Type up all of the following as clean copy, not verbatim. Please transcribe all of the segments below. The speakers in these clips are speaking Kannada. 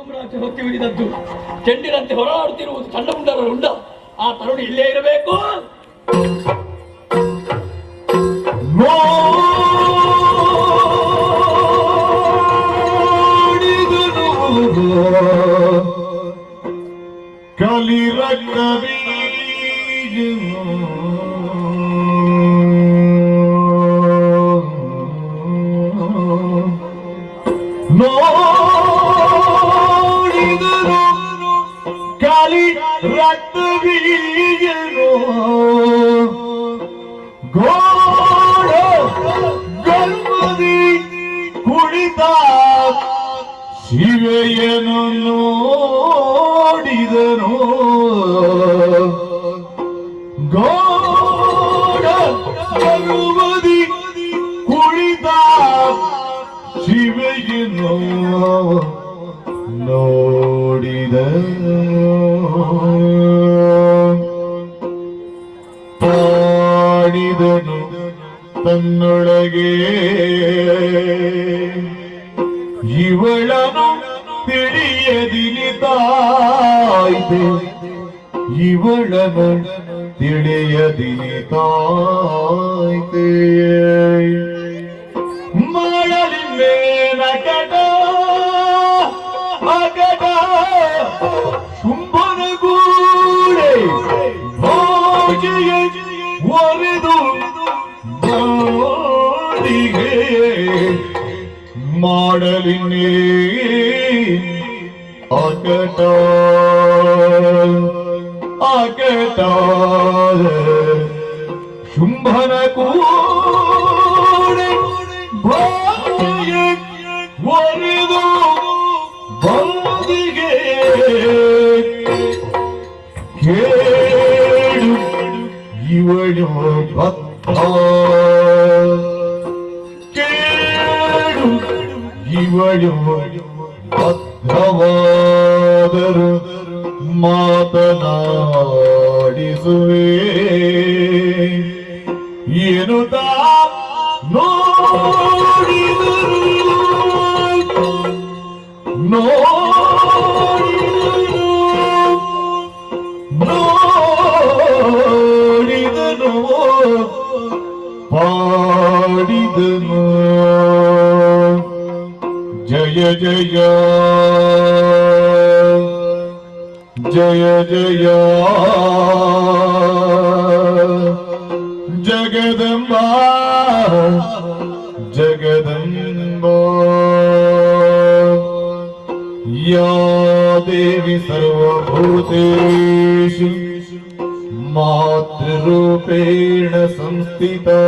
ಸಾಮ್ರಾಜ್ಯ ಹೊತ್ತಿ ಉಳಿದದ್ದು ಚೆಂಡಿನಂತೆ ಹೊರಡುತ್ತಿರುವುದು ಸಣ್ಣ ಮುಂಡರ ಉಂಡ ಆ ತರುಣಿ ಇಲ್ಲೇ ಇರಬೇಕು. ಕಲಿರಕ್ಕ ನೋಡಿದರು ಕಾಲಿ ರಕ್ತ ಬೀಜನು ಗೋಡ ಗರ್ಭದಿ ಕುಡಿತ ಶಿವೆಯನು ನೋಡಿದನು ಗೋಡ ಗರ್ಭದಿ ಕುಡಿತ ಶಿವೆಯನು ನೋಡಿದನು ಪಾಡಿದನು ತನ್ನೊಳಗೆ ಇವಳನು ತಿಳಿಯದಿನಿತಾಯ್ತೆ ಇವಳನು ತಿಳಿಯದಿನಿತಾಯ್ತೆ ಮಾಡಲಿನ್ನೇನ ಕಟ ಅಕಟ ಶುಂಭನ ಗೂಡೆ ಭೋಜಿಯ ಒರೆದು ನೋಡಿಗೆ ಮಾಡಲಿನೇ ಅಕಟ ಅಕಟ ಶುಂಭನ ಕೂಡೆ ಭೋಜಿಯ ಒರೆದು ಬಂದಿಗೆ ಕೇಳು ಇವಳು ಭಕ್ತ ಕೇಳು ಇವಳು ಭಕ್ತವಾದರು ಮಾತನಾಡಿಸುವೆ ಏನು ತಾ ನೋಡಿದರು ನೋಡಿದನು ಪಾಡಿದನು ಜಯ ಜಯ ಜಯ ಜಯ ಜಗದಂಬಾ ಜಗದಂಬಾ या देवी सर्वभूतेषु मातृरूपेण संस्थिता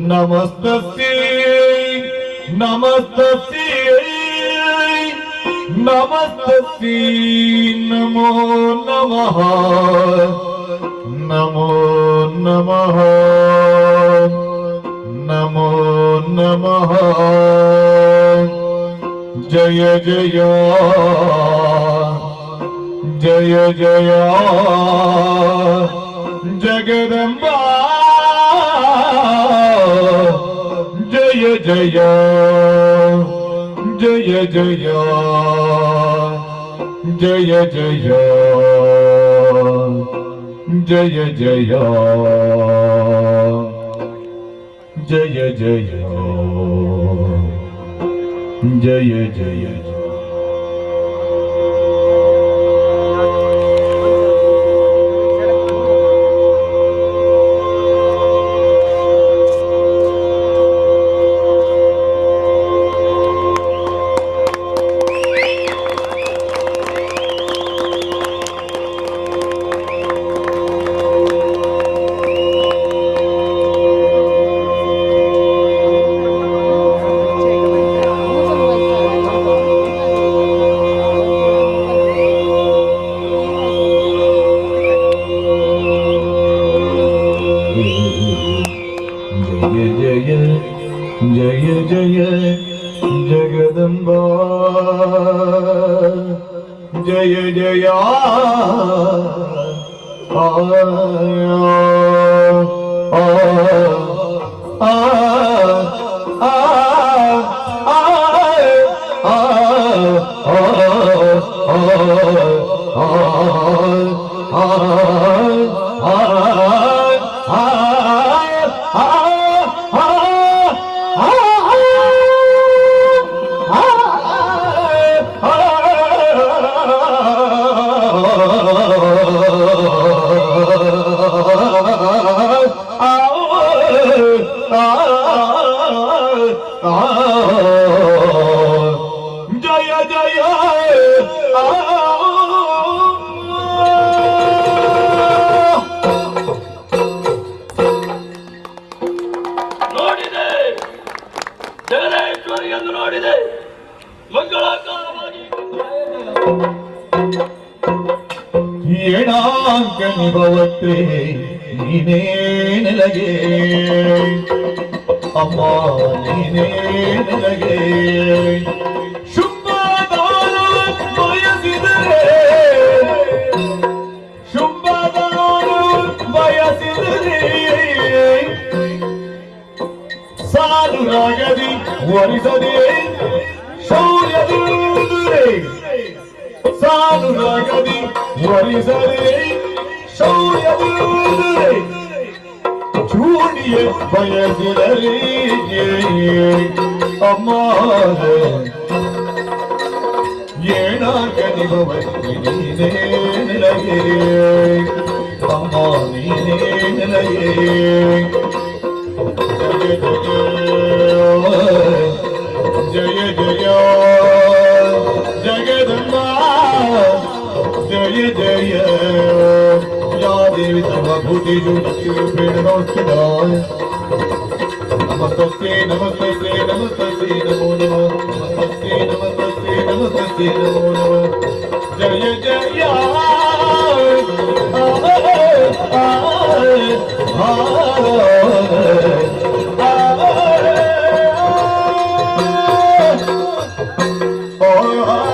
नमस्तस्यै नमस्तस्यै नमस्तस्यै नमो नमः नमो नमः नमो नमः जय जय जय जय जगदम्बा जय जय जय जय जय जय जय जय जय जय जय जय जय जय जगदम्बा जय जय आ ಜಯ ನೋಡಿದೆ ಜಗದೇಶ್ವರಿಯನ್ನು ನೋಡಿದೆ ಮಂಗಳಾಕಾರವಾಗಿ ಏಣಾಂಕನಿ ಭವತ್ತೆ ನೀನೇ ನನಗೆ ಅಮ್ಮ ನೀನೇ ನನಗೆ ಶುಂಭದಾನ ಬಯಸಿದರೆ ಶುಂಭದಾನ ಬಯಸಿದರೆ ಸಾಲು ರಾಗದಿ ವರಿಸದೆ ಶೌರ್ಯದುರೆ ಸಾಲು ರಾಗದಿ ವರಿಸದೆ ಶೌರ್ಯದುರೆ ಚೂಡಿಯ ಬಯಸಿದರೆ ಅಮ್ಮ ಏನಾಗನಿ ಭವತಿ ನೀನೇ ನನಗೆ ಅಮ್ಮ ನೀನೇ ನನಗೆ ಜಯ ಜಯ ಜಗದಂಬ ಜಯ ಜಯ ಯಾ ದೇವಿ ಸರ್ವಭೂತಿ ರೂಪೇಣ ನಮಸ್ಕಾರ ನಮಸ್ತೆ ನಮಸ್ತೆ ನಮಸ್ತೆ ನಮೋ ನಮಃ ನಮಸ್ತೆ ನಮಸ್ತೆ ನಮಸ್ತೆ ನಮೋ ನಮಃ ಜಯ ಜಯ Oh